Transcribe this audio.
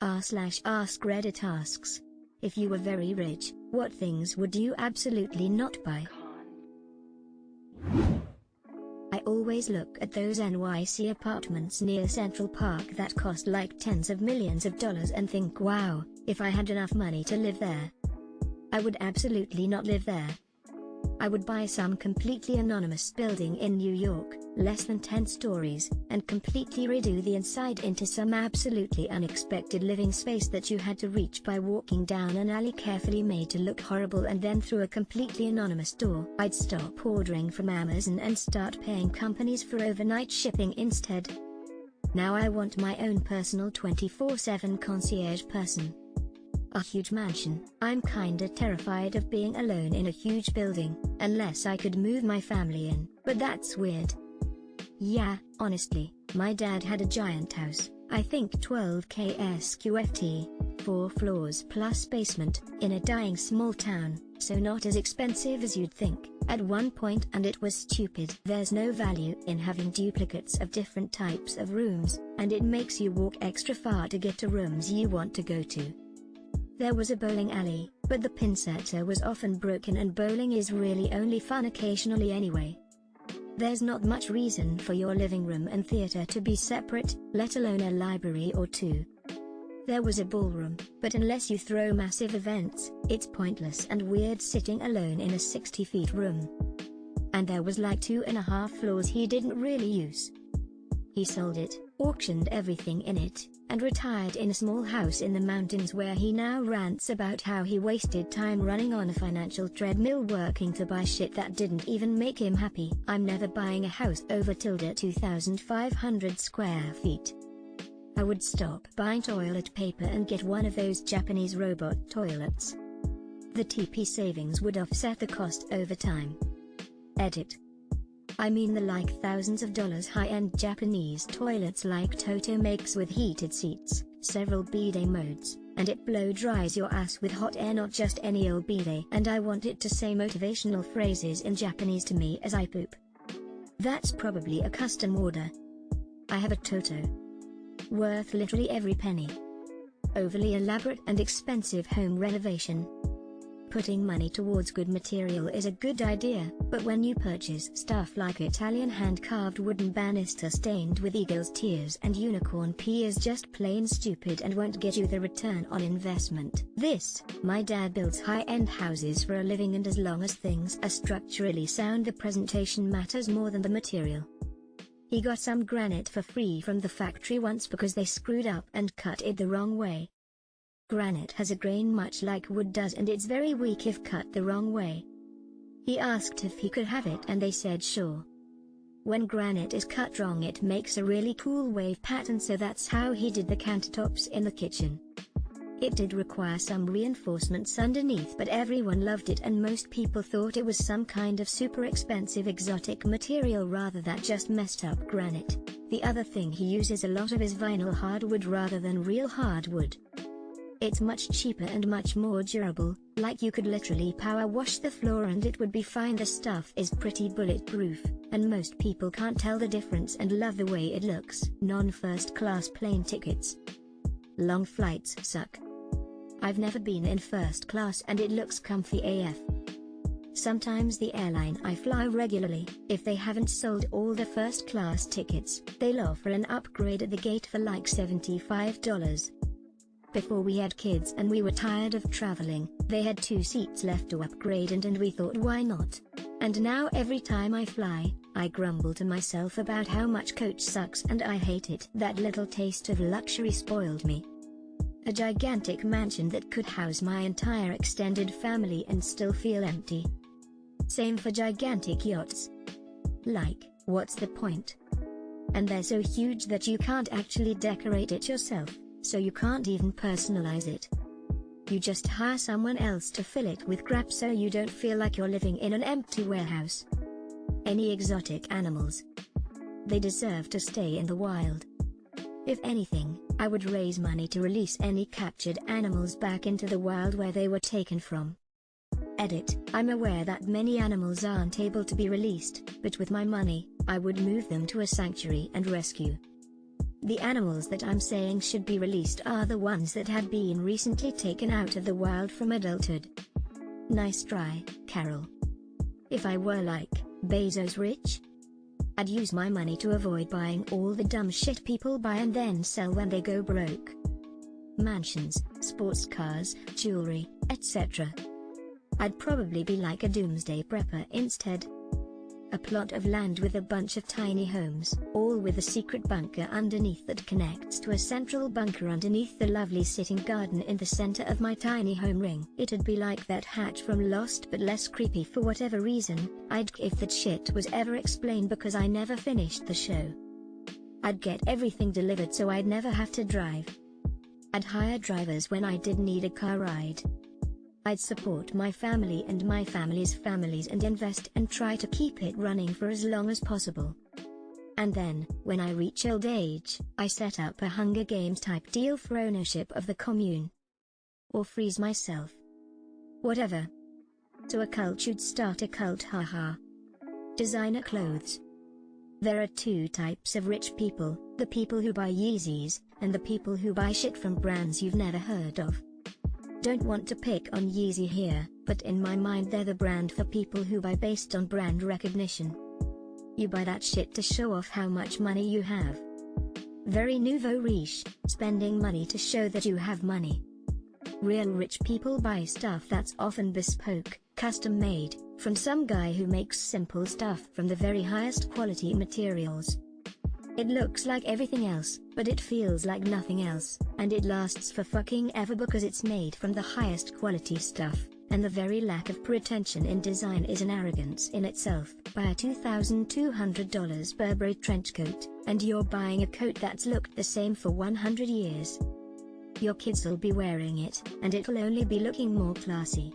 r/AskReddit asks, if you were very rich, what things would you absolutely not buy? I always look at those NYC apartments near Central Park that cost like tens of millions of dollars and think, wow, if I had enough money to live there. I would absolutely not live there. I would buy some completely anonymous building in New York, less than 10 stories, and completely redo the inside into some absolutely unexpected living space that you had to reach by walking down an alley carefully made to look horrible and then through a completely anonymous door. I'd stop ordering from Amazon and start paying companies for overnight shipping instead. Now I want my own personal 24/7 concierge person. A huge mansion. I'm kinda terrified of being alone in a huge building, unless I could move my family in, but that's weird. Yeah, honestly, my dad had a giant house, I think 12K sqft, 4 floors plus basement, in a dying small town, so not as expensive as you'd think, at one point, and it was stupid. There's no value in having duplicates of different types of rooms, and it makes you walk extra far to get to rooms you want to go to. There was a bowling alley, but the pin setter was often broken and bowling is really only fun occasionally anyway. There's not much reason for your living room and theater to be separate, let alone a library or two. There was a ballroom, but unless you throw massive events, it's pointless and weird sitting alone in a 60-feet room. And there was like 2.5 floors he didn't really use. He sold it, auctioned everything in it, and retired in a small house in the mountains where he now rants about how he wasted time running on a financial treadmill working to buy shit that didn't even make him happy. I'm never buying a house over 2,500 square feet. I would stop buying toilet paper and get one of those Japanese robot toilets. The TP savings would offset the cost over time. Edit. I mean the like thousands of dollars high-end Japanese toilets like Toto makes with heated seats, several bidet modes, and it blow dries your ass with hot air, not just any old bidet. And I want it to say motivational phrases in Japanese to me as I poop. That's probably a custom order. I have a Toto. Worth literally every penny. Overly elaborate and expensive home renovation. Putting money towards good material is a good idea, but when you purchase stuff like Italian hand-carved wooden banister stained with eagle's tears and unicorn pee is just plain stupid and won't get you the return on investment. My dad builds high-end houses for a living, and as long as things are structurally sound, the presentation matters more than the material. He got some granite for free from the factory once because they screwed up and cut it the wrong way. Granite has a grain much like wood does, and it's very weak if cut the wrong way. He asked if he could have it and they said sure. When granite is cut wrong, it makes a really cool wave pattern, so that's how he did the countertops in the kitchen. It did require some reinforcements underneath, but everyone loved it and most people thought it was some kind of super expensive exotic material rather than just messed up granite. The other thing he uses a lot of is vinyl hardwood rather than real hardwood. It's much cheaper and much more durable, like you could literally power wash the floor and it would be fine. The stuff is pretty bulletproof, and most people can't tell the difference and love the way it looks. Non-first class plane tickets. Long flights suck. I've never been in first class and it looks comfy AF. Sometimes the airline I fly regularly, if they haven't sold all the first class tickets, they'll offer an upgrade at the gate for like $75. Before we had kids and we were tired of traveling, they had 2 seats left to upgrade and we thought why not? And now every time I fly, I grumble to myself about how much coach sucks and I hate it. That little taste of luxury spoiled me. A gigantic mansion that could house my entire extended family and still feel empty. Same for gigantic yachts. Like, what's the point? And they're so huge that you can't actually decorate it yourself. So you can't even personalize it. You just hire someone else to fill it with crap so you don't feel like you're living in an empty warehouse. Any exotic animals? They deserve to stay in the wild. If anything, I would raise money to release any captured animals back into the wild where they were taken from. Edit. I'm aware that many animals aren't able to be released, but with my money, I would move them to a sanctuary and rescue. The animals that I'm saying should be released are the ones that have been recently taken out of the wild from adulthood. Nice try, Carol. If I were like Bezos rich, I'd use my money to avoid buying all the dumb shit people buy and then sell when they go broke. Mansions, sports cars, jewelry, etc. I'd probably be like a doomsday prepper instead. A plot of land with a bunch of tiny homes, all with a secret bunker underneath that connects to a central bunker underneath the lovely sitting garden in the center of my tiny home ring. It'd be like that hatch from Lost but less creepy for whatever reason. If that shit was ever explained because I never finished the show. I'd get everything delivered so I'd never have to drive. I'd hire drivers when I did need a car ride. I'd support my family and my family's families and invest and try to keep it running for as long as possible. And then, when I reach old age, I set up a Hunger Games type deal for ownership of the commune. Or freeze myself. Whatever. So a cult should start a cult, haha. Designer clothes. There are two types of rich people, the people who buy Yeezys, and the people who buy shit from brands you've never heard of. Don't want to pick on Yeezy here, but in my mind they're the brand for people who buy based on brand recognition. You buy that shit to show off how much money you have. Very nouveau riche, spending money to show that you have money. Real rich people buy stuff that's often bespoke, custom made, from some guy who makes simple stuff from the very highest quality materials. It looks like everything else, but it feels like nothing else, and it lasts for fucking ever because it's made from the highest quality stuff, and the very lack of pretension in design is an arrogance in itself. Buy a $2,200 Burberry trench coat, and you're buying a coat that's looked the same for 100 years. Your kids'll be wearing it, and it'll only be looking more classy.